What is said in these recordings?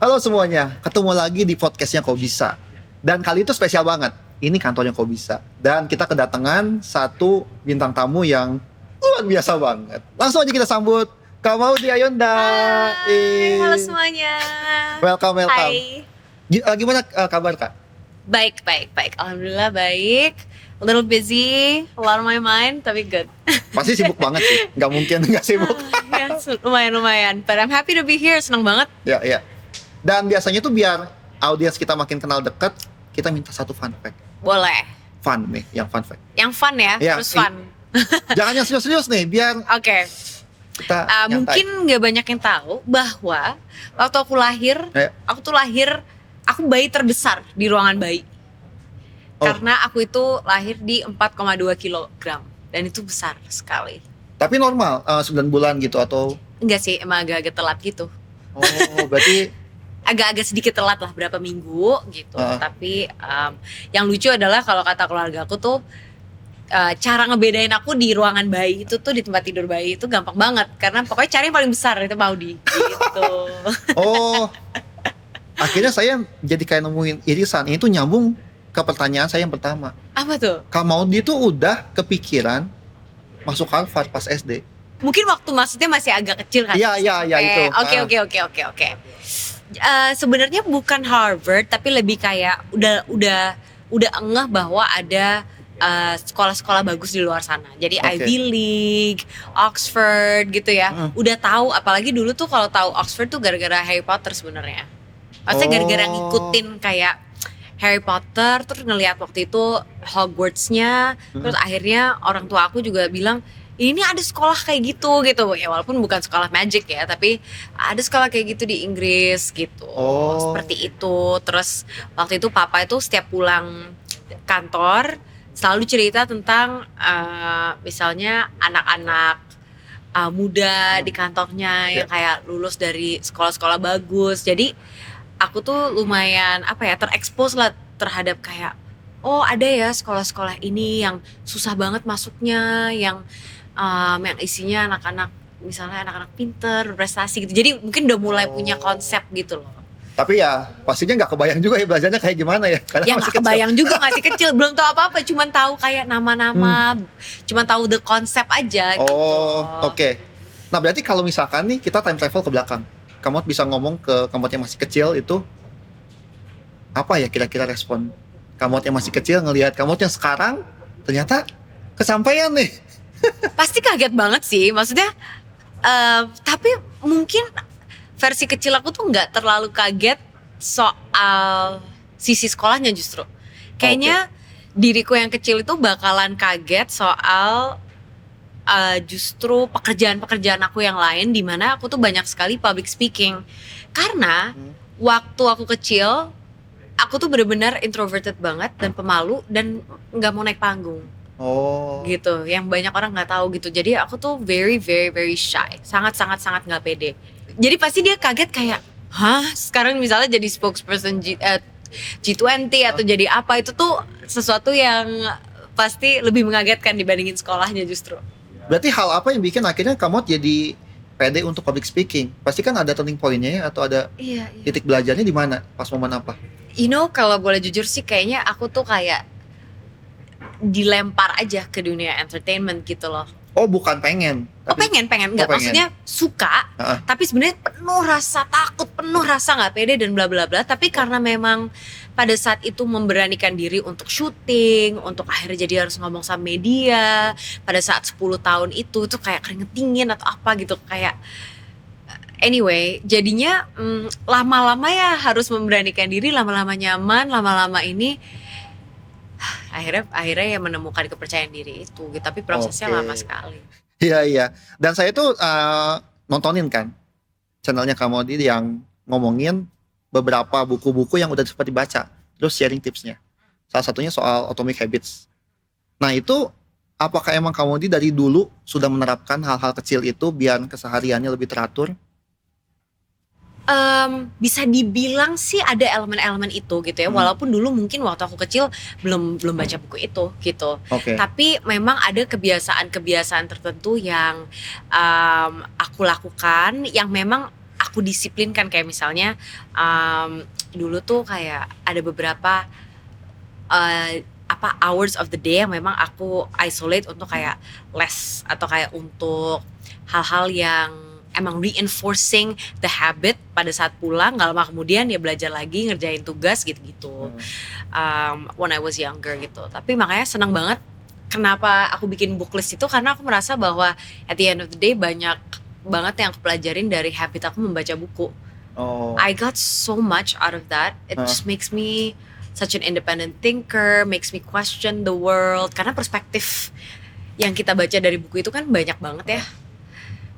Halo semuanya, ketemu lagi di podcastnya Kok Bisa. Dan kali itu spesial banget. Ini kantornya Kok Bisa. Dan kita kedatangan satu bintang tamu yang luar biasa banget. Langsung aja kita sambut Kak Maudy Ayunda. Hai, halo semuanya. Welcome. Hai. Gimana kabar Kak? Baik. Alhamdulillah baik. A little busy, a lot on my mind, tapi good. Pasti sibuk banget sih, nggak mungkin nggak sibuk. Ya, lumayan. But I'm happy to be here, senang banget. Ya. Dan biasanya tuh biar audiens kita makin kenal dekat, kita minta satu fun fact. Boleh. Fun nih, yang fun fact. Yang fun ya, Ya, terus fun. Jangan yang serius-serius nih, biar Oke. kita nyantai. Mungkin gak banyak yang tahu bahwa waktu aku lahir, aku bayi terbesar di ruangan bayi. Oh. Karena aku itu lahir di 4,2 kilogram. Dan itu besar sekali. Tapi normal, 9 bulan gitu atau? Enggak sih, emang agak-agak telat gitu. Oh, berarti Agak-agak sedikit telat lah, berapa minggu gitu. Tapi yang lucu adalah kalau kata keluarga aku tuh, cara ngebedain aku di ruangan bayi itu tuh, di tempat tidur bayi itu gampang banget. Karena pokoknya cari yang paling besar, itu Maudy gitu. oh, akhirnya saya jadi kayak nemuin irisan. Ini tuh nyambung ke pertanyaan saya yang pertama. Apa tuh? Kak Maudy tuh udah kepikiran masuk Harvard pas SD. Mungkin waktu maksudnya masih agak kecil kan? Iya itu. Oke. Sebenarnya bukan Harvard, tapi lebih kayak udah ngeh bahwa ada sekolah-sekolah bagus di luar sana. Jadi Ivy League, Oxford gitu ya. Udah tahu, apalagi dulu tuh kalau tahu Oxford tuh gara-gara Harry Potter sebenarnya. Maksudnya gara-gara ngikutin kayak Harry Potter, terus ngelihat waktu itu Hogwarts-nya, terus akhirnya orang tua aku juga bilang, ini ada sekolah kayak gitu. Ya walaupun bukan sekolah magic ya, tapi ada sekolah kayak gitu di Inggris gitu. Seperti itu. Terus waktu itu papa itu setiap pulang kantor selalu cerita tentang misalnya anak-anak muda di kantornya yang kayak lulus dari sekolah-sekolah bagus. Jadi aku tuh lumayan terekspos lah terhadap kayak, oh ada ya sekolah-sekolah ini yang susah banget masuknya, yang isinya anak-anak pinter, berprestasi gitu. Jadi mungkin udah mulai punya konsep gitu loh. Tapi ya pastinya nggak kebayang juga ya belajarnya kayak gimana ya. Karena ya nggak kebayang juga, masih kecil, belum tahu apa-apa, cuman tahu kayak nama-nama, cuman tahu the konsep aja gitu. Oke. Nah berarti kalau misalkan nih kita time travel ke belakang, kamu bisa ngomong ke kamu yang masih kecil itu, apa ya kira-kira respon kamu yang masih kecil ngelihat kamu yang sekarang ternyata kesampaian nih? Pasti kaget banget sih, maksudnya tapi mungkin versi kecil aku tuh nggak terlalu kaget soal sisi sekolahnya, justru kayaknya diriku yang kecil itu bakalan kaget soal justru pekerjaan aku yang lain, di mana aku tuh banyak sekali public speaking. Karena waktu aku kecil, aku tuh benar-benar introverted banget dan pemalu dan nggak mau naik panggung. Gitu, yang banyak orang nggak tahu gitu. Jadi aku tuh very shy, sangat nggak pede. Jadi pasti dia kaget kayak, hah, sekarang misalnya jadi spokesperson G20 atau jadi apa, itu tuh sesuatu yang pasti lebih mengagetkan dibandingin sekolahnya justru. Berarti hal apa yang bikin akhirnya kamu jadi pede untuk public speaking? Pasti kan ada turning point-nya ya, atau ada titik belajarnya di mana? Pas momen apa? Kalau boleh jujur sih, kayaknya aku tuh kayak dilempar aja ke dunia entertainment gitu loh. Oh, bukan pengen? Pengen, enggak, maksudnya suka, tapi sebenarnya penuh rasa takut, penuh rasa nggak pede dan bla bla bla. Tapi karena memang pada saat itu memberanikan diri untuk syuting, untuk akhirnya jadi harus ngomong sama media. Pada saat 10 tahun itu tuh kayak keringet dingin atau apa gitu, kayak anyway, jadinya lama-lama ya harus memberanikan diri, lama-lama nyaman, lama-lama ini akhirnya ya menemukan kepercayaan diri itu gitu. Tapi prosesnya lama sekali. Iya. Dan saya tuh nontonin kan channelnya Kak Maudy yang ngomongin beberapa buku-buku yang udah sempat dibaca, terus sharing tipsnya. Salah satunya soal Atomic Habits. Nah itu, apakah emang Kak Maudy dari dulu sudah menerapkan hal-hal kecil itu biar kesehariannya lebih teratur? Bisa dibilang sih ada elemen-elemen itu gitu ya. Walaupun dulu mungkin waktu aku kecil belum baca buku itu gitu. Tapi memang ada kebiasaan tertentu yang aku lakukan, yang memang aku disiplinkan. Kayak misalnya dulu tuh kayak ada beberapa hours of the day yang memang aku isolate untuk kayak les atau kayak untuk hal-hal yang emang reinforcing the habit. Pada saat pulang gak lama kemudian ya belajar lagi, ngerjain tugas gitu-gitu. When I was younger gitu. Tapi makanya senang banget kenapa aku bikin book list itu, karena aku merasa bahwa at the end of the day banyak banget yang aku pelajarin dari habit aku membaca buku. I got so much out of that. It just makes me such an independent thinker, makes me question the world. Karena perspektif yang kita baca dari buku itu kan banyak banget ya.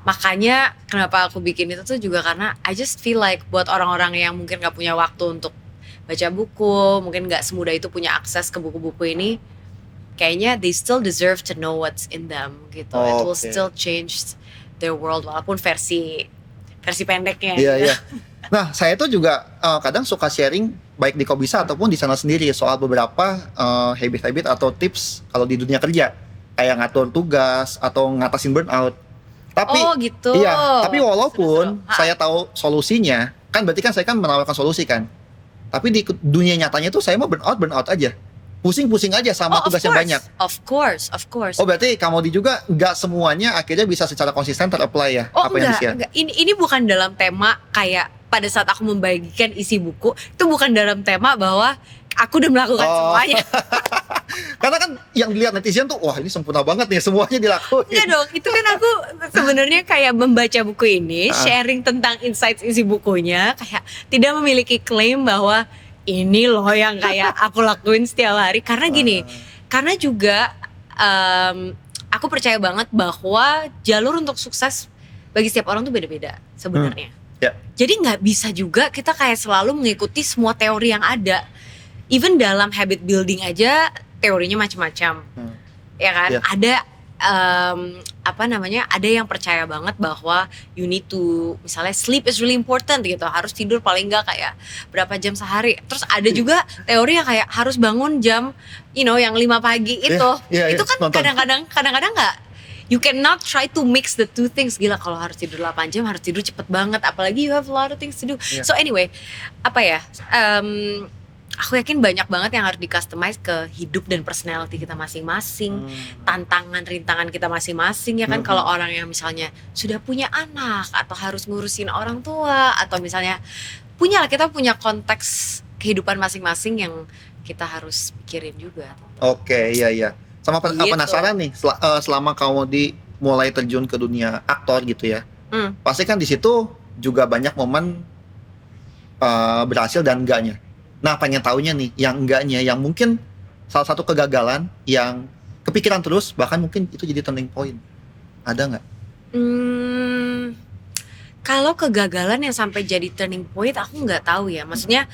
Makanya kenapa aku bikin itu tuh juga karena I just feel like buat orang-orang yang mungkin gak punya waktu untuk baca buku, mungkin gak semudah itu punya akses ke buku-buku ini, kayaknya they still deserve to know what's in them gitu. It will still change their world walaupun versi pendeknya. Iya. Nah, saya tuh juga kadang suka sharing baik di Kobisa ataupun di channel sendiri soal beberapa habit-habit atau tips kalau di dunia kerja, kayak ngatur tugas atau ngatasin burnout. Tapi gitu. Iya, tapi walaupun Seru-seru. saya tahu solusinya, kan berarti kan saya kan menawarkan solusi kan. Tapi di dunia nyatanya tuh saya mau burnout aja. Pusing-pusing aja sama tugas yang banyak. Of course. Oh, berarti Kamodi juga nggak semuanya akhirnya bisa secara konsisten ter-apply ya apa yang di-share? Enggak. Ini bukan dalam tema kayak pada saat aku membagikan isi buku, itu bukan dalam tema bahwa aku udah melakukan semuanya. Karena kan yang dilihat netizen tuh, wah ini sempurna banget nih, semuanya dilakuin. Enggak dong, itu kan aku sebenarnya kayak membaca buku ini, sharing tentang insights isi bukunya, kayak tidak memiliki klaim bahwa ini loh yang kayak aku lakuin setiap hari. Karena gini, karena juga aku percaya banget bahwa jalur untuk sukses bagi setiap orang tuh beda-beda sebenarnya. Jadi nggak bisa juga kita kayak selalu mengikuti semua teori yang ada. Even dalam habit building aja teorinya macam-macam, ya kan? Ada ada yang percaya banget bahwa you need to, misalnya sleep is really important gitu, harus tidur paling nggak kayak berapa jam sehari. Terus ada juga teori yang kayak harus bangun jam, yang 5 pagi itu. Itu kan kadang-kadang nggak. You cannot try to mix the two things. Gila, kalau harus tidur 8 jam, harus tidur cepet banget. Apalagi you have a lot of things to do. So anyway, aku yakin banyak banget yang harus di-customize ke hidup dan personality kita masing-masing. Tantangan, rintangan kita masing-masing ya kan. Kalau orang yang misalnya sudah punya anak, atau harus ngurusin orang tua, atau misalnya kita punya konteks kehidupan masing-masing yang kita harus pikirin juga. Oke, iya. Sama penasaran nih, selama kamu mulai terjun ke dunia aktor gitu ya, pasti kan di situ juga banyak momen berhasil dan enggaknya. Nah, pengen taunya nih, yang enggaknya, yang mungkin salah satu kegagalan yang kepikiran terus, bahkan mungkin itu jadi turning point. Ada nggak? Kalau kegagalan yang sampai jadi turning point, aku nggak tahu ya. Maksudnya,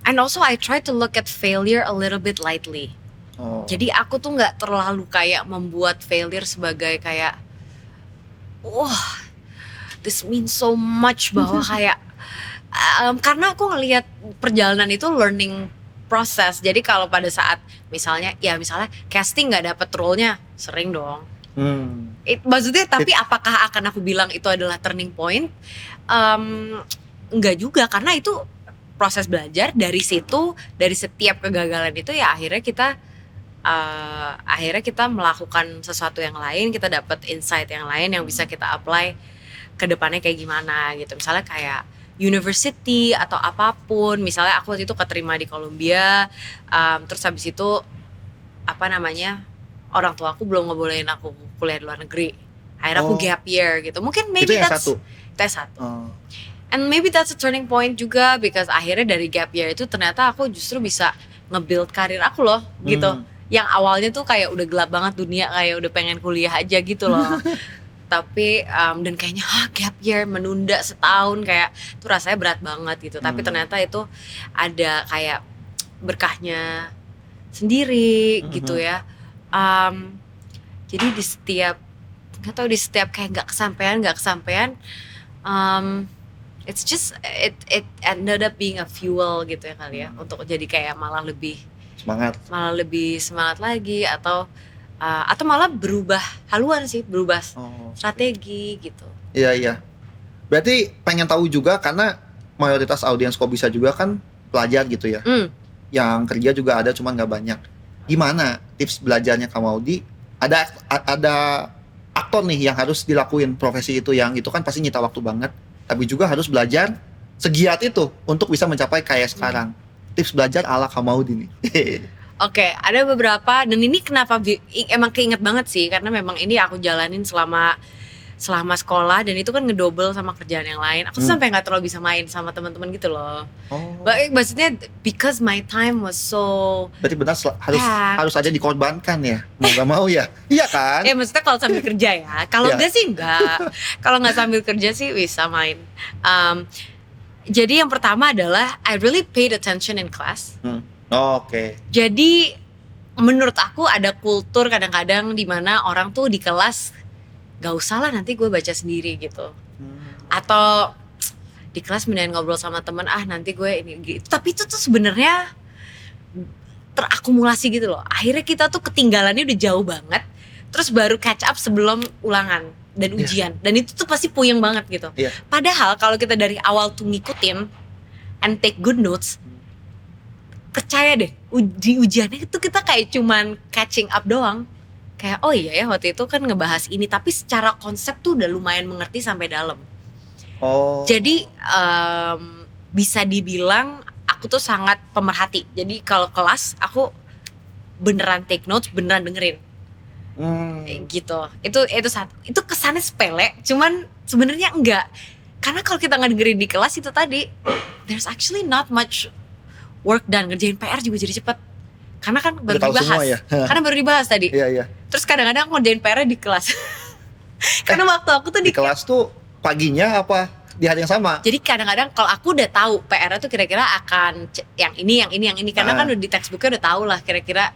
and also I try to look at failure a little bit lightly. Jadi aku tuh nggak terlalu kayak membuat failure sebagai kayak, this means so much, bahwa kayak karena aku ngelihat perjalanan itu learning process. Jadi kalau pada saat misalnya casting nggak dapet role-nya, sering dong. Maksudnya, tapi apakah akan aku bilang itu adalah turning point? Enggak juga, karena itu proses belajar. Dari situ, dari setiap kegagalan itu ya akhirnya kita melakukan sesuatu yang lain, kita dapat insight yang lain yang bisa kita apply ke depannya kayak gimana gitu. Misalnya kayak university atau apapun, misalnya aku waktu itu keterima di Columbia, terus habis itu orang tua aku belum ngebolehin aku kuliah di luar negeri, akhirnya aku gap year gitu. Mungkin maybe itu S1. And maybe that's a turning point juga, because akhirnya dari gap year itu ternyata aku justru bisa nge-build karir aku loh gitu. Yang awalnya tuh kayak udah gelap banget dunia, kayak udah pengen kuliah aja gitu loh. Tapi dan kayaknya gap year, menunda setahun, kayak tuh rasanya berat banget gitu. Tapi ternyata itu ada kayak berkahnya sendiri gitu ya. Jadi di setiap kayak nggak kesampaian, it's just it ended up being a fuel gitu ya kali ya, untuk jadi kayak malah lebih semangat lagi, atau malah berubah haluan sih, berubah strategi gitu. Iya, iya. Berarti pengen tahu juga karena mayoritas audiens kok bisa juga kan pelajar gitu ya. Yang kerja juga ada cuman nggak banyak. Gimana tips belajarnya Kak Maudi? Ada aktor nih yang harus dilakuin profesi itu, yang itu kan pasti nyita waktu banget, tapi juga harus belajar segiat itu untuk bisa mencapai kayak sekarang. Tips belajar ala Kak Maudi nih. Oke, ada beberapa, dan ini kenapa emang keinget banget sih, karena memang ini aku jalanin selama sekolah, dan itu kan ngedouble sama kerjaan yang lain. Aku sampai nggak terlalu bisa main sama teman-teman gitu loh. Maksudnya because my time was so. Berarti benar harus aja dikorbankan ya, mau nggak mau ya. Iya kan? Ya maksudnya kalau sambil kerja ya. Kalau enggak sih enggak. Kalau nggak sambil kerja sih bisa main. Jadi yang pertama adalah I really paid attention in class. Oke. Jadi menurut aku ada kultur kadang-kadang di mana orang tuh di kelas gak usah lah, nanti gue baca sendiri gitu. Atau di kelas mendingan ngobrol sama temen, nanti gue ini gitu. Tapi itu tuh sebenarnya terakumulasi gitu loh. Akhirnya kita tuh ketinggalannya udah jauh banget. Terus baru catch up sebelum ulangan dan ujian. Dan itu tuh pasti puyeng banget gitu. Padahal kalau kita dari awal tuh ngikutin and take good notes, percaya deh, di ujiannya itu kita kayak cuman catching up doang. Kayak oh iya ya waktu itu kan ngebahas ini, tapi secara konsep tuh udah lumayan mengerti sampai dalam. Jadi bisa dibilang aku tuh sangat pemerhati. Jadi kalau kelas aku beneran take notes, beneran dengerin. Gitu. Itu satu. Itu kesannya sepele, cuman sebenarnya enggak. Karena kalau kita nggak dengerin di kelas itu tadi, there's actually not much work done. Ngerjain PR juga jadi cepet. Karena kan baru dibahas. Ya? Karena baru dibahas tadi. Iya. Terus kadang-kadang aku ngerjain PR di kelas. Karena waktu aku tuh di kelas tuh paginya apa di hari yang sama? Jadi kadang-kadang kalau aku udah tahu PR-nya tuh kira-kira akan yang ini. Karena kan udah di textbooknya udah tahu lah kira-kira,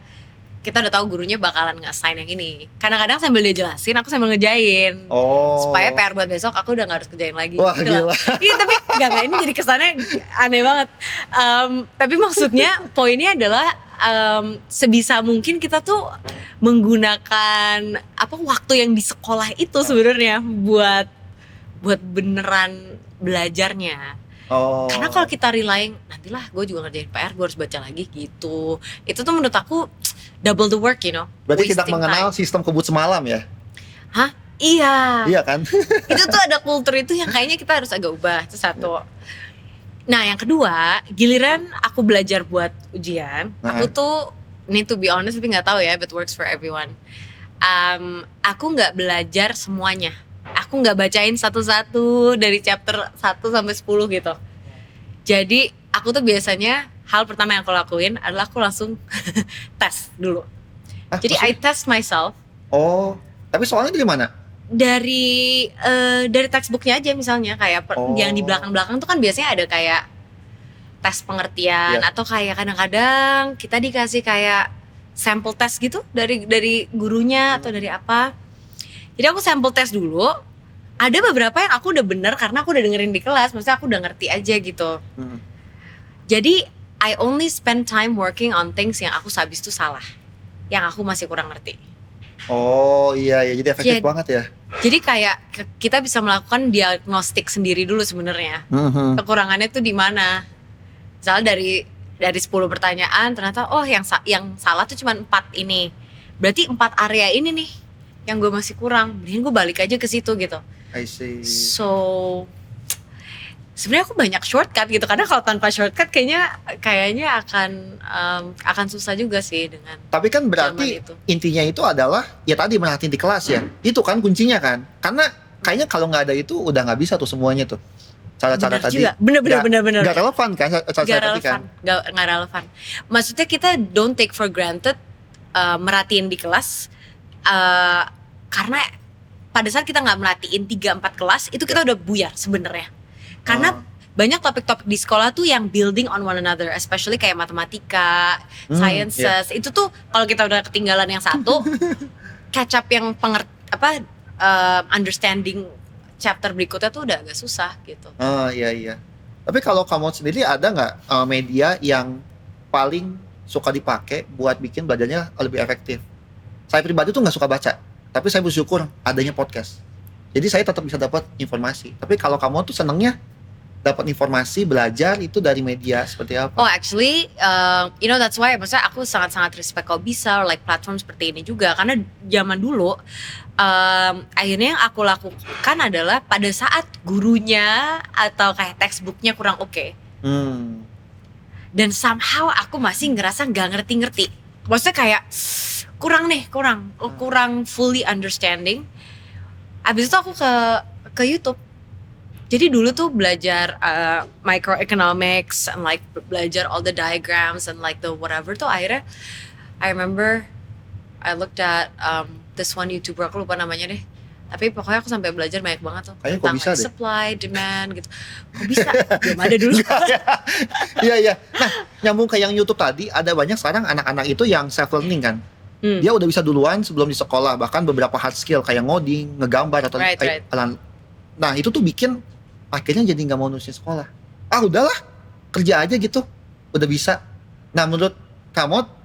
kita udah tahu gurunya bakalan nge-assign yang ini. Kadang-kadang sambil dia jelasin, aku sambil ngerjain. Supaya PR buat besok aku udah gak harus kerjain lagi. Wah gitu gila. Iya tapi gak, ini jadi kesannya aneh banget. Tapi maksudnya poinnya adalah sebisa mungkin kita tuh menggunakan waktu yang di sekolah itu sebenarnya buat beneran belajarnya. Karena kalau kita relying, nantilah gue juga ngerjain PR, gue harus baca lagi gitu. Itu tuh menurut aku double the work, you know. Berarti tidak mengenal sistem kebut semalam ya? Hah? Iya. Iya kan? Itu tuh ada kultur itu yang kayaknya kita harus agak ubah. Itu satu. Nah yang kedua, giliran aku belajar buat ujian, aku tuh, ini to be honest tapi gak tahu ya if it works for everyone. Aku gak belajar semuanya. Aku gak bacain satu-satu dari chapter 1 sampai 10 gitu. Jadi aku tuh biasanya hal pertama yang aku lakuin adalah aku langsung tes dulu. Jadi maksudnya? I test myself. Tapi soalnya dari mana? Dari textbooknya aja misalnya, kayak yang di belakang-belakang tuh kan biasanya ada kayak tes pengertian, atau kayak kadang-kadang kita dikasih kayak sampel test gitu dari gurunya atau dari apa. Jadi aku sampel test dulu. Ada beberapa yang aku udah bener karena aku udah dengerin di kelas, maksudnya aku udah ngerti aja gitu. Jadi I only spend time working on things yang aku habis itu salah, yang aku masih kurang ngerti. Iya, jadi efektif banget ya. Jadi kayak kita bisa melakukan diagnostik sendiri dulu sebenarnya. Kekurangannya tuh di mana? Misalnya dari 10 pertanyaan ternyata yang salah tuh cuma 4 ini. Berarti 4 area ini nih yang gue masih kurang. Mending gue balik aja ke situ gitu. I see. So sebenarnya aku banyak shortcut gitu, karena kalau tanpa shortcut kayaknya akan susah juga sih dengan. Tapi kan berarti intinya itu adalah ya tadi merhatiin di kelas ya. Itu kan kuncinya kan. Karena kayaknya kalau nggak ada itu udah nggak bisa tuh semuanya tuh. Cara-cara tadi. Bener. Gak relevan kan cara-cara tadi kan. Gak relevan. Maksudnya kita don't take for granted merhatiin di kelas, karena pada saat kita nggak merhatiin 3-4 kelas itu kita udah buyar sebenarnya. Karena banyak topik-topik di sekolah tuh yang building on one another, especially kayak matematika, sciences. Itu tuh kalau kita udah ketinggalan yang satu, catch up yang understanding chapter berikutnya tuh udah agak susah gitu. Iya. Tapi kalau kamu sendiri ada nggak media yang paling suka dipakai buat bikin belajarnya lebih efektif? Saya pribadi tuh nggak suka baca, tapi saya bersyukur adanya podcast. Jadi saya tetap bisa dapat informasi. Tapi kalau kamu tuh senengnya dapat informasi, belajar itu dari media seperti apa? Oh actually, that's why maksudnya aku sangat-sangat respect kalau bisa like platform seperti ini juga, karena zaman dulu akhirnya yang aku lakukan adalah pada saat gurunya atau kayak textbooknya kurang oke, dan somehow aku masih ngerasa nggak ngerti-ngerti. Maksudnya kayak kurang fully understanding. Abis itu aku ke YouTube. Jadi dulu tuh belajar microeconomics and like belajar all the diagrams and like the whatever tuh akhirnya I remember I looked at this one YouTuber, aku lupa namanya deh. Tapi pokoknya aku sampai belajar banyak banget tuh Kayaknya kok tentang bisa like, deh. supply, demand gitu. Kok bisa? Belum ada dulu. Iya. Nah, nyambung ke yang YouTube tadi, ada banyak sekarang anak-anak itu yang self learning kan. Dia udah bisa duluan sebelum di sekolah, bahkan beberapa hard skill kayak ngoding, ngegambar atau Right. Nah, itu tuh bikin akhirnya jadi nggak mau nurusin sekolah. Ah, udahlah, kerja aja gitu. Udah bisa. Nah, menurut kamu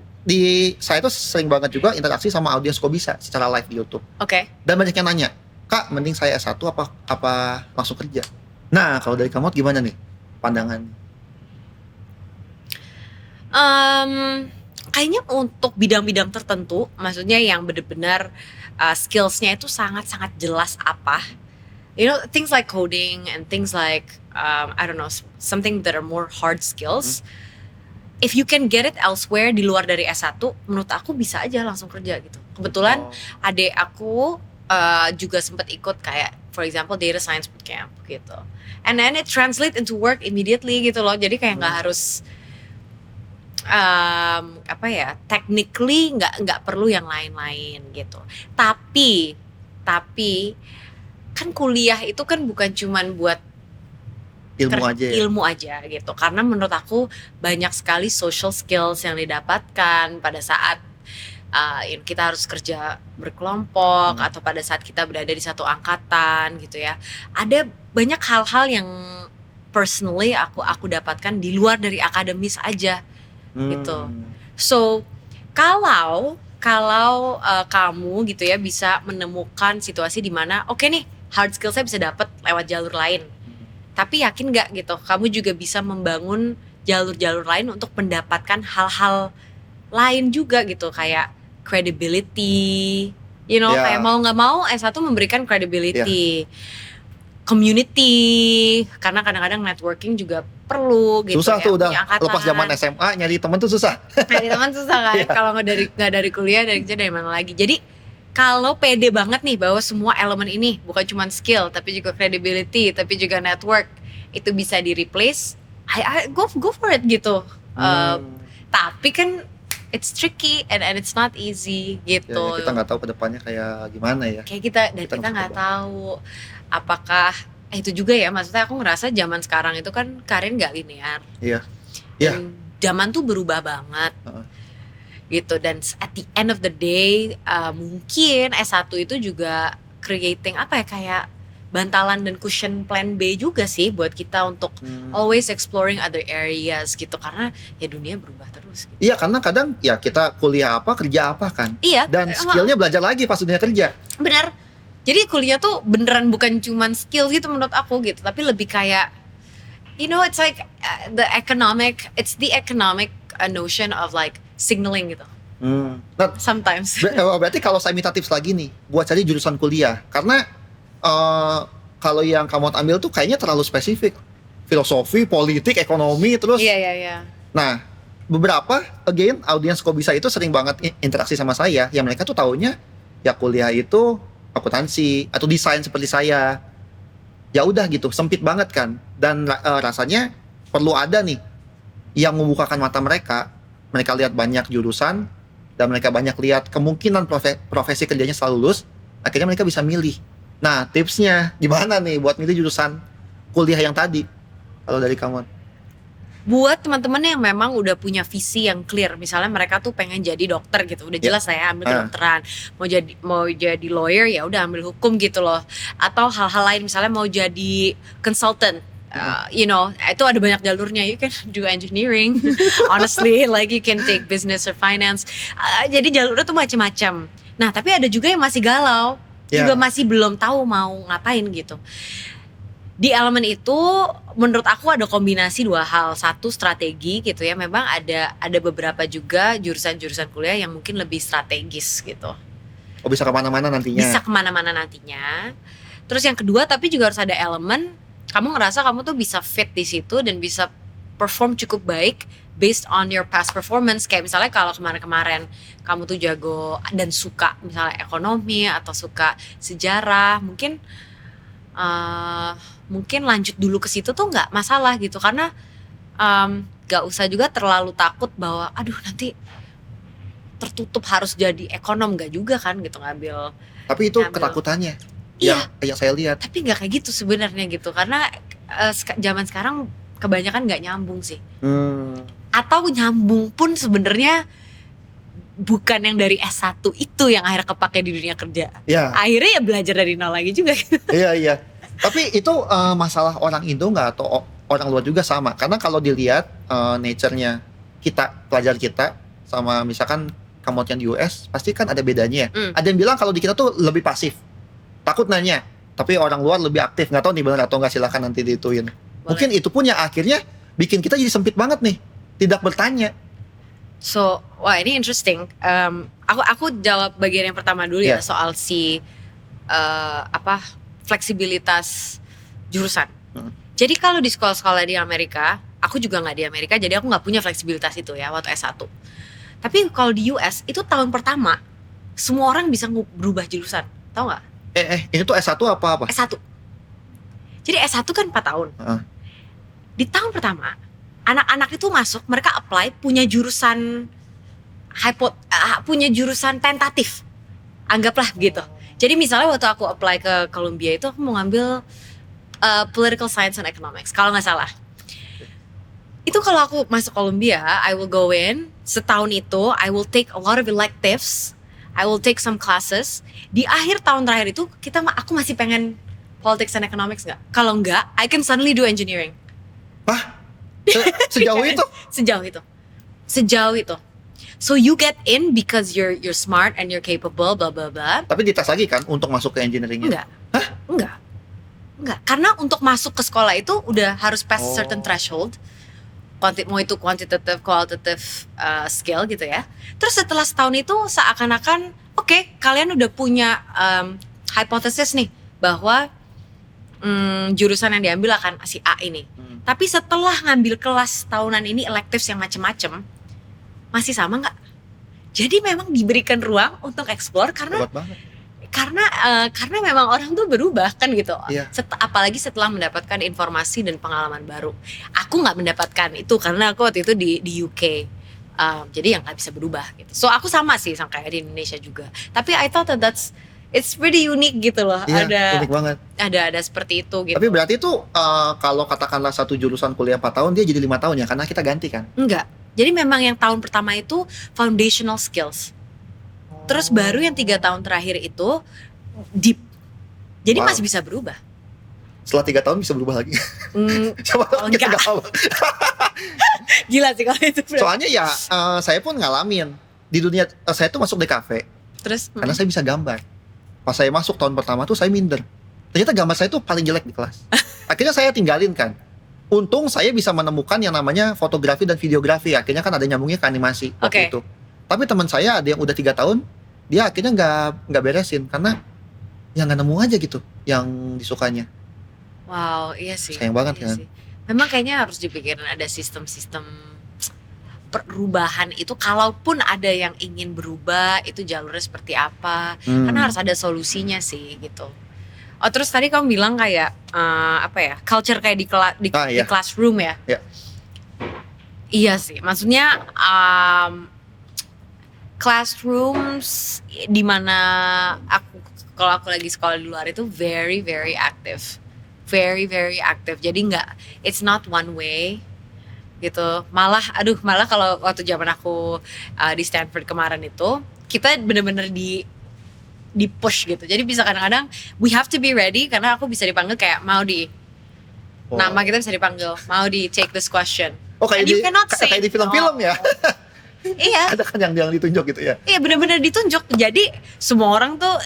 saya tuh sering banget juga interaksi sama audiens kok bisa secara live di YouTube. Oke. Dan banyak yang nanya, "Kak, mending saya S1 apa langsung kerja?" Nah, kalau dari kamu gimana nih pandangan? Kayaknya untuk bidang-bidang tertentu, maksudnya yang benar-benar skillsnya itu sangat-sangat jelas apa. Things like coding and things like I don't know, something that are more hard skills. If you can get it elsewhere di luar dari S1, menurut aku bisa aja langsung kerja gitu. Kebetulan adik aku juga sempat ikut kayak for example data science bootcamp gitu. And then it translate into work immediately gitu loh. Jadi kayak nggak harus technically nggak perlu yang lain-lain gitu. Tapi kan kuliah itu kan bukan cuman buat ilmu aja gitu. Karena menurut aku banyak sekali social skills yang didapatkan pada saat kita harus kerja berkelompok atau pada saat kita berada di satu angkatan gitu ya. Ada banyak hal-hal yang personally aku dapatkan di luar dari akademis aja gitu. So kalau kamu gitu ya bisa menemukan situasi di mana oke nih hard skill saya bisa dapat lewat jalur lain. Tapi yakin gak gitu, kamu juga bisa membangun jalur-jalur lain untuk mendapatkan hal-hal lain juga gitu, kayak credibility, kayak mau gak mau S1 memberikan credibility, community, karena kadang-kadang networking juga perlu gitu. Susah ya, tuh udah, punya angkatan. lepas zaman SMA nyari teman tuh susah. Nyari teman susah kan, kalau nggak dari kuliah, dari kerja, dari mana lagi. Jadi kalau pede banget nih bahwa semua elemen ini bukan cuma skill tapi juga credibility, tapi juga network itu bisa di replace, I go for it gitu. Tapi kan it's tricky and it's not easy gitu. Ya, kita nggak tahu kedepannya kayak gimana ya. Kayak kita nggak tahu apakah itu juga ya, maksudnya aku ngerasa zaman sekarang itu kan karir nggak linear. Iya. Zaman tuh berubah banget. Gitu, dan at the end of the day mungkin S1 itu juga creating kayak bantalan dan cushion plan B juga sih buat kita untuk always exploring other areas gitu, karena ya dunia berubah terus gitu. Iya, karena kadang ya kita kuliah apa kerja apa kan. Iya. Dan skillnya belajar lagi pas dunia kerja. Benar. Jadi kuliah tuh beneran bukan cuman skill gitu menurut aku gitu, tapi lebih kayak it's like the economic notion of like signaling gitu. Nah, Sometimes. Berarti kalau saya minta tips lagi nih buat cari jurusan kuliah, karena kalau yang kamu ambil tuh kayaknya terlalu spesifik, filosofi, politik, ekonomi terus. Iya. Nah, beberapa audiens kok bisa itu sering banget interaksi sama saya, yang mereka tuh taunya ya kuliah itu akuntansi atau desain seperti saya. Ya udah gitu, sempit banget kan. Dan rasanya perlu ada nih yang membukakan mata mereka. Mereka lihat banyak jurusan dan mereka banyak lihat kemungkinan profesi kerjanya setelah lulus, akhirnya mereka bisa milih. Nah, tipsnya gimana nih buat milih jurusan kuliah yang tadi? Kalau dari kamu? Buat teman-teman yang memang udah punya visi yang clear, misalnya mereka tuh pengen jadi dokter gitu, udah jelas saya ambil kedokteran, mau jadi lawyer ya udah ambil hukum gitu loh, atau hal-hal lain misalnya mau jadi consultant, itu ada banyak jalurnya. You can do engineering, honestly, like you can take business or finance. Jadi jalurnya tuh macam-macam. Nah, tapi ada juga yang masih galau. Ya. juga masih belum tahu mau ngapain gitu. Di elemen itu menurut aku ada kombinasi dua hal. Satu strategi gitu ya. Memang ada beberapa juga jurusan-jurusan kuliah yang mungkin lebih strategis gitu. Oh, bisa kemana-mana nantinya. Bisa kemana-mana nantinya. Terus yang kedua tapi juga harus ada elemen kamu ngerasa kamu tuh bisa fit di situ dan bisa perform cukup baik based on your past performance. Kayak misalnya kalau kemarin-kemarin kamu tuh jago dan suka misalnya ekonomi atau suka sejarah, mungkin lanjut dulu ke situ tuh nggak masalah gitu, karena nggak usah juga terlalu takut bahwa aduh nanti tertutup harus jadi ekonom, nggak juga kan gitu ngambil. Tapi itu Ngambil. ketakutannya. Iya. Yang saya lihat. Tapi nggak kayak gitu sebenarnya gitu, karena zaman sekarang kebanyakan nggak nyambung sih, atau nyambung pun sebenarnya bukan yang dari S1 itu yang akhirnya kepake di dunia kerja. Ya. Akhirnya ya belajar dari nol lagi juga gitu. Iya. Tapi itu masalah orang Indo nggak atau orang luar juga sama? Karena kalau dilihat nature-nya pelajar kita sama misalkan kamu yang di US, pasti kan ada bedanya ya. Ada yang bilang kalau di kita tuh lebih pasif, takut nanya. Tapi orang luar lebih aktif. Nggak tahu nih benar atau nggak, silakan nanti dituin. Mungkin itu pun yang akhirnya bikin kita jadi sempit banget nih, tidak bertanya. So, wah ini interesting. Aku jawab bagian yang pertama dulu ya, soal si fleksibilitas jurusan. Jadi kalau di sekolah-sekolah di Amerika, aku juga nggak di Amerika, jadi aku nggak punya fleksibilitas itu ya waktu S1. Tapi kalau di US itu tahun pertama semua orang bisa berubah jurusan, tau nggak? Ini tuh S1 apa? S1. Jadi S1 kan 4 tahun. Di tahun pertama anak-anak itu masuk, mereka apply punya jurusan tentatif, anggaplah gitu. Jadi misalnya waktu aku apply ke Columbia itu aku mau ngambil political science and economics kalau nggak salah. Itu kalau aku masuk Columbia, I will go in setahun itu, I will take a lot of electives, I will take some classes. Di akhir tahun terakhir itu aku masih pengen politics and economics nggak? Kalau nggak, I can suddenly do engineering. Hah? Sejauh itu? Sejauh itu. So you get in because you're smart and you're capable, blah blah blah. Tapi dites lagi kan untuk masuk ke engineering-nya? Enggak. Hah? Enggak. Karena untuk masuk ke sekolah itu udah harus pass certain threshold. Mau itu quantitative, qualitative skill gitu ya. Terus setelah setahun itu seakan-akan oke, kalian udah punya hypothesis nih bahwa jurusan yang diambil akan si A ini. Tapi setelah ngambil kelas tahunan ini electives yang macem-macem, masih sama nggak? Jadi memang diberikan ruang untuk explore karena memang orang tuh berubah kan gitu. Iya. Apalagi setelah mendapatkan informasi dan pengalaman baru. Aku nggak mendapatkan itu karena aku waktu itu di UK. Jadi yang nggak bisa berubah gitu. So aku sama sih sama kayak di Indonesia juga. Tapi I thought it's pretty unique gitu loh. Iya, unik banget. Ada seperti itu gitu. Tapi berarti itu kalau katakanlah satu jurusan kuliah 4 tahun, dia jadi 5 tahun ya, karena kita ganti kan? Enggak. Jadi memang yang tahun pertama itu foundational skills. Terus baru yang 3 tahun terakhir itu deep. Jadi masih bisa berubah. Setelah 3 tahun bisa berubah lagi. Coba kita nggak tahu. Gila sih kalau itu. Soalnya ya saya pun ngalamin di dunia. Saya tuh masuk DKV. Terus karena saya bisa gambar. Pas saya masuk tahun pertama tuh saya minder. Ternyata gambar saya tuh paling jelek di kelas. Akhirnya saya tinggalin kan. Untung saya bisa menemukan yang namanya fotografi dan videografi. Akhirnya kan ada nyambungnya ke animasi waktu itu. Tapi teman saya ada yang udah 3 tahun, dia akhirnya nggak beresin karena yang nggak nemu aja gitu yang disukanya. Wow, iya sih. Sayang banget kan. Sih. Memang kayaknya harus dipikirin ada sistem-sistem perubahan itu. Kalaupun ada yang ingin berubah, itu jalurnya seperti apa? Karena harus ada solusinya sih gitu. Oh terus tadi kamu bilang kayak culture kayak di classroom ya? Iya. Iya sih, maksudnya classrooms di mana kalau aku lagi sekolah di luar itu very very active, very very active. Jadi it's not one way gitu. Malah kalau waktu zaman aku di Stanford kemarin itu kita bener-bener di push gitu. Jadi bisa kadang-kadang we have to be ready karena aku bisa dipanggil kayak mau nama kita bisa dipanggil mau di take this question. Oh kayak di film-film ya. Iya. Ada kan yang ditunjuk gitu ya. Iya benar-benar ditunjuk. Jadi semua orang tuh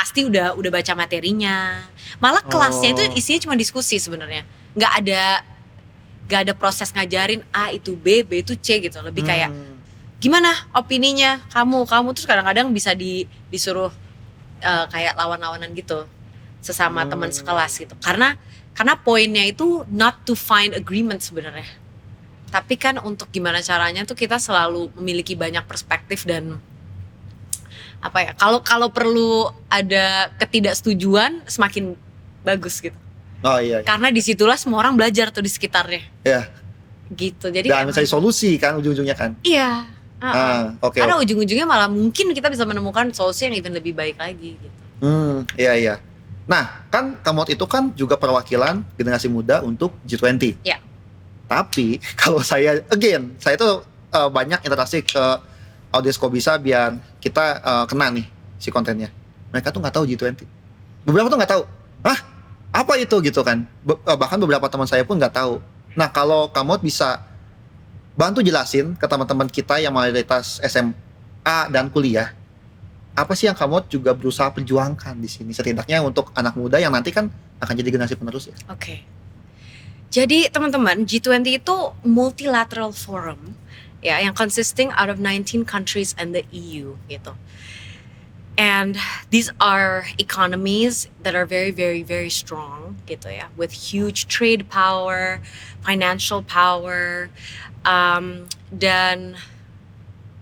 pasti udah baca materinya. Malah kelasnya itu isinya cuma diskusi sebenarnya. Nggak ada proses ngajarin A itu B, B itu C gitu. Lebih kayak gimana opininya kamu terus kadang-kadang bisa disuruh kayak lawan-lawanan gitu sesama teman sekelas gitu. Karena poinnya itu not to find agreement sebenarnya. Tapi kan untuk gimana caranya tuh kita selalu memiliki banyak perspektif dan apa ya, kalau perlu ada ketidaksetujuan semakin bagus gitu. Oh iya. Karena disitulah semua orang belajar tuh di sekitarnya. Iya. Gitu. Jadi dan mencari solusi kan ujung-ujungnya kan. Iya. Oke. Karena ujung-ujungnya malah mungkin kita bisa menemukan solusi yang even lebih baik lagi gitu. Iya. Nah, kan Kamot itu kan juga perwakilan generasi muda untuk G20. Iya. Tapi kalau saya tuh banyak interaksi ke audiens Kobisa biar kita kena nih si kontennya. Mereka tuh nggak tahu G20. Beberapa tuh nggak tahu. Hah? Apa itu gitu kan? Bahkan beberapa teman saya pun nggak tahu. Nah, kalau Kamot bisa bantu jelasin ke teman-teman kita yang mayoritas SMA dan kuliah, apa sih yang Kamot juga berusaha perjuangkan di sini setidaknya untuk anak muda yang nanti kan akan jadi generasi penerus ya. Oke. Jadi teman-teman, G20 itu multilateral forum ya yang consisting out of 19 countries and the EU gitu. And these are economies that are very, very, very strong gitu ya, with huge trade power, financial power, dan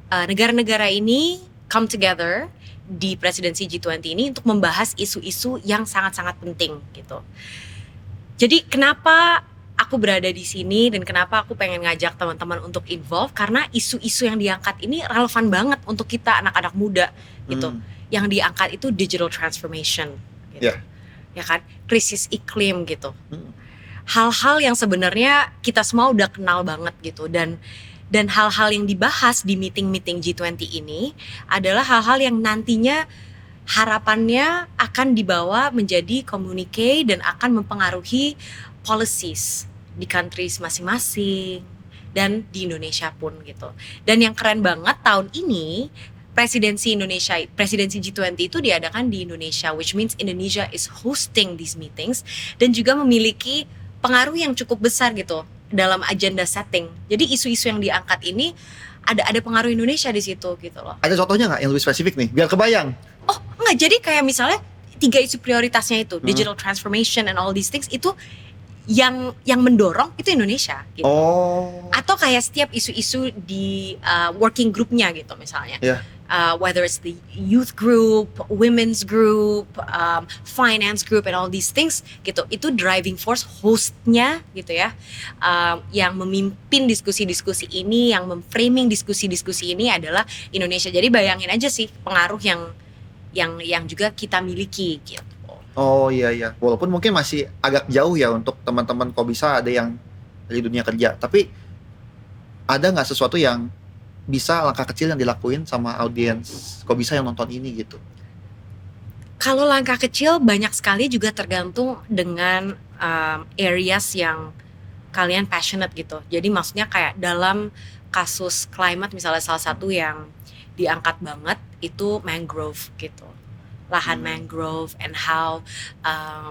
negara-negara ini come together di presidensi G20 ini untuk membahas isu-isu yang sangat-sangat penting gitu. Jadi kenapa aku berada di sini dan kenapa aku pengen ngajak teman-teman untuk involve, karena isu-isu yang diangkat ini relevan banget untuk kita anak-anak muda gitu. Yang diangkat itu digital transformation gitu. Ya kan, krisis iklim gitu. Hal-hal yang sebenarnya kita semua udah kenal banget gitu, dan hal-hal yang dibahas di meeting-meeting G20 ini adalah hal-hal yang nantinya harapannya akan dibawa menjadi communique dan akan mempengaruhi policies di countries masing-masing dan di Indonesia pun gitu. Dan yang keren banget tahun ini presidensi G20 itu diadakan di Indonesia, which means Indonesia is hosting these meetings dan juga memiliki pengaruh yang cukup besar gitu dalam agenda setting. Jadi isu-isu yang diangkat ini ada pengaruh Indonesia di situ gitu loh. Ada contohnya nggak yang lebih spesifik nih, biar kebayang? Oh enggak, jadi kayak misalnya 3 isu prioritasnya itu, digital transformation and all these things, itu yang mendorong itu Indonesia gitu. Atau kayak setiap isu-isu di working groupnya gitu misalnya. Whether it's the youth group, women's group, finance group and all these things gitu, itu driving force hostnya gitu ya, yang memimpin diskusi-diskusi ini, yang memframing diskusi-diskusi ini adalah Indonesia. Jadi bayangin aja sih pengaruh yang juga kita miliki gitu. Oh iya, walaupun mungkin masih agak jauh ya untuk teman-teman Kobisa ada yang dari dunia kerja, tapi ada nggak sesuatu yang bisa langkah kecil yang dilakuin sama audiens Kobisa yang nonton ini gitu? Kalau langkah kecil banyak sekali juga tergantung dengan areas yang kalian passionate gitu. Jadi maksudnya kayak dalam kasus climate misalnya salah satu yang diangkat banget itu mangrove gitu. Lahan mangrove and how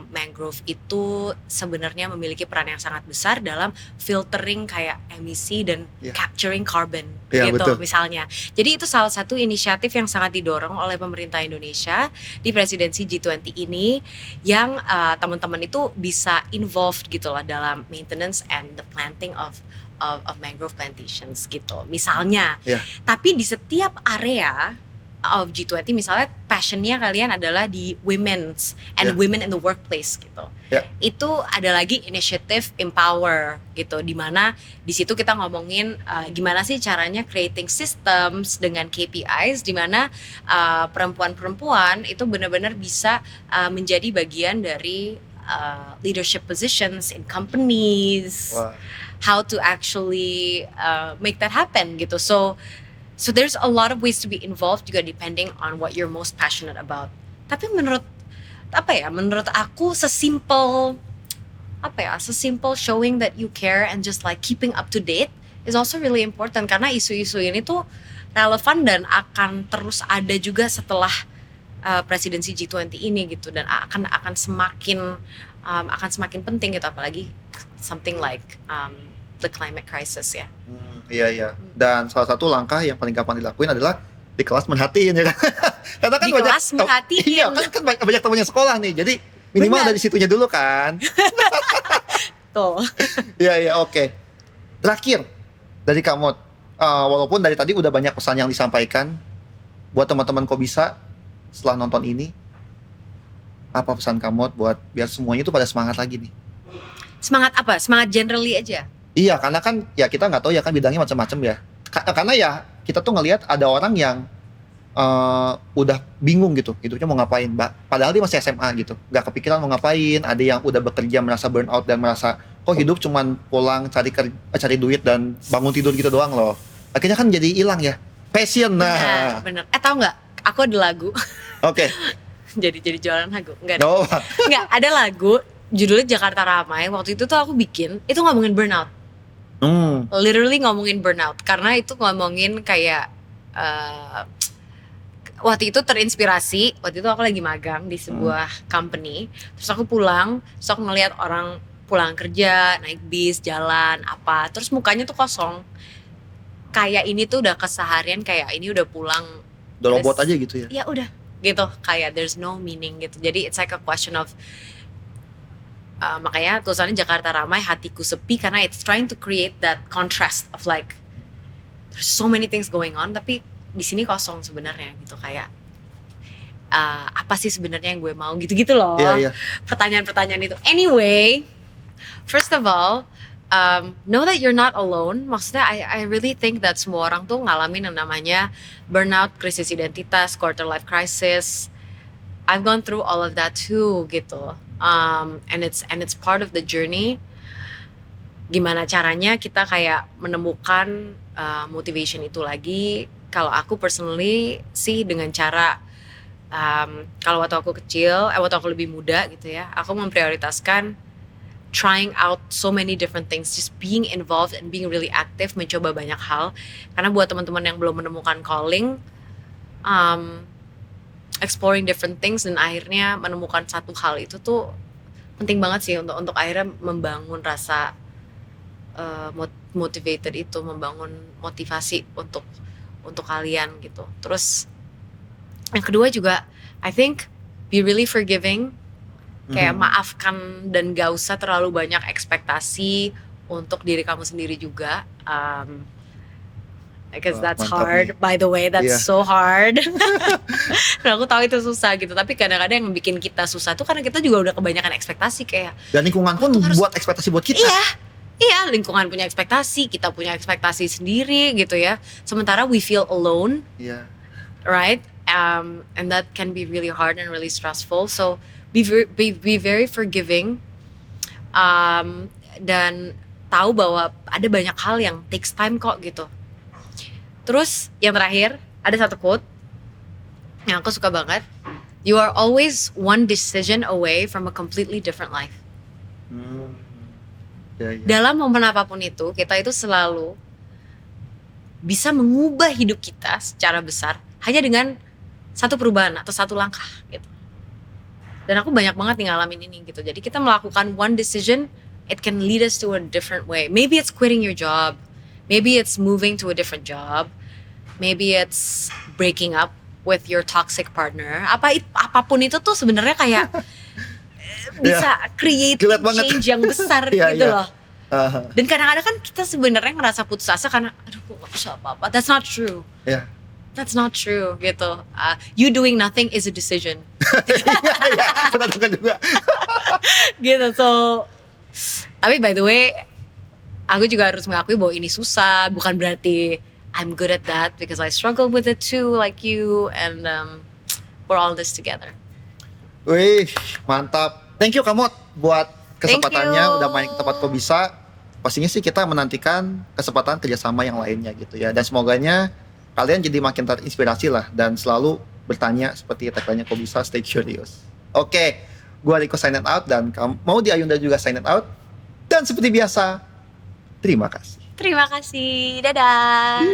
mangrove itu sebenarnya memiliki peran yang sangat besar dalam filtering kayak emisi dan capturing carbon gitu betul. Misalnya. Jadi itu salah satu inisiatif yang sangat didorong oleh pemerintah Indonesia di presidensi G20 ini, yang teman-teman itu bisa involved gitu lah dalam maintenance and the planting of mangrove plantations gitu misalnya. Tapi di setiap area of G20 misalnya passionnya kalian adalah di women's and women in the workplace gitu. Itu ada lagi initiative Empower gitu, dimana di situ kita ngomongin gimana sih caranya creating systems dengan KPIs dimana perempuan-perempuan itu benar-benar bisa menjadi bagian dari leadership positions in companies. How to actually make that happen gitu. So there's a lot of ways to be involved juga depending on what you're most passionate about. Tapi menurut aku sesimpel showing that you care and just like keeping up to date is also really important, karena isu-isu ini tuh relevan dan akan terus ada juga setelah presidensi G20 ini gitu, dan akan semakin penting gitu, apalagi something like the climate crisis ya. Iya. Dan salah satu langkah yang paling gampang dilakuin adalah di kelas merhatiin ya kan. Karena kan Di kelas merhatiin. Iya, kan banyak temannya sekolah nih. Jadi minimal Benar. dari situnya dulu kan. Tuh. Iya, oke. Terakhir dari kamu, walaupun dari tadi udah banyak pesan yang disampaikan buat teman-teman kok bisa setelah nonton ini, apa pesan kamu buat biar semuanya tuh pada semangat lagi nih? Semangat apa? Semangat generally aja. Iya, karena kan ya kita nggak tahu ya kan bidangnya macam-macam ya. Karena ya kita tuh ngelihat ada orang yang udah bingung gitu, hidupnya mau ngapain, padahal dia masih SMA gitu, nggak kepikiran mau ngapain. Ada yang udah bekerja merasa burnout dan merasa kok hidup cuman pulang cari duit dan bangun tidur gitu doang loh. Akhirnya kan jadi hilang ya passion. Nah, Bener. Tahu nggak? Aku ada lagu. oke. jadi jualan lagu. Enggak. No. Enggak, ada lagu judulnya Jakarta Ramai. Waktu itu tuh aku bikin, itu ngomongin burnout. Literally ngomongin burnout, karena itu ngomongin kayak waktu itu terinspirasi. Waktu itu aku lagi magang di sebuah company, terus aku pulang, terus aku ngeliat orang pulang kerja, naik bis, jalan, apa, terus mukanya tuh kosong. Kayak ini tuh udah keseharian, kayak ini udah pulang. Udah robot aja gitu ya. Ya udah, gitu, kayak there's no meaning gitu. Jadi it's like a question of makanya tulisannya Jakarta Ramai, hatiku sepi, karena it's trying to create that contrast of like there's so many things going on, tapi di sini kosong sebenarnya gitu, kayak apa sih sebenarnya yang gue mau, gitu-gitu loh. Iya. Pertanyaan-pertanyaan itu. Anyway, first of all, know that you're not alone. Maksudnya I really think that semua orang tuh ngalamin yang namanya burnout, krisis identitas, quarter life crisis. I've gone through all of that too gitu. And it's part of the journey. Gimana caranya kita kayak menemukan motivation itu lagi. Kalau aku personally sih dengan cara kalau waktu aku kecil, waktu aku lebih muda gitu ya, aku memprioritaskan trying out so many different things, just being involved and being really active, mencoba banyak hal. Karena buat teman-teman yang belum menemukan calling, exploring different things dan akhirnya menemukan satu hal itu tuh penting banget sih untuk akhirnya membangun rasa motivated itu, membangun motivasi untuk kalian gitu. Terus yang kedua juga, I think be really forgiving. Kayak maafkan dan gak usah terlalu banyak ekspektasi untuk diri kamu sendiri juga. Because that's hard, by the way, that's so hard. Dan aku tahu itu susah gitu, tapi kadang-kadang yang bikin kita susah tuh karena kita juga udah kebanyakan ekspektasi kayak. Dan lingkungan pun buat ekspektasi buat kita. Iya, lingkungan punya ekspektasi, kita punya ekspektasi sendiri gitu ya. Sementara we feel alone, right? And that can be really hard and really stressful. So be very forgiving, dan tahu bahwa ada banyak hal yang takes time kok gitu. Terus yang terakhir ada satu quote yang aku suka banget. You are always one decision away from a completely different life. Dalam momen apapun itu, kita itu selalu bisa mengubah hidup kita secara besar hanya dengan satu perubahan atau satu langkah gitu. Dan aku banyak banget nih ngalamin ini gitu. Jadi kita melakukan one decision, it can lead us to a different way. Maybe it's quitting your job, maybe it's moving to a different job, maybe it's breaking up with your toxic partner. Apapun itu tuh sebenarnya kayak bisa create change yang besar gitu loh. Dan kadang-kadang kan kita sebenarnya ngerasa putus asa karena aduh gue gak bisa apa-apa. That's not true. That's not true gitu. You doing nothing is a decision. Pernah dengar juga. Gitu. So, tapi by the way, aku juga harus mengakui bahwa ini susah. Bukan berarti I'm good at that, because I struggle with it too, like you, and we're all this together. Wih, mantap. Thank you Kamot buat kesempatannya udah main ke tempat kok bisa. Pastinya sih kita menantikan kesempatan kerjasama yang lainnya gitu ya. Dan semoganya kalian jadi makin terinspirasi lah dan selalu bertanya seperti tagline-nya kok bisa, stay curious. Oke, gua Riko sign out dan mau di Ayunda juga sign out. Dan seperti biasa, terima kasih. Terima kasih. Dadah.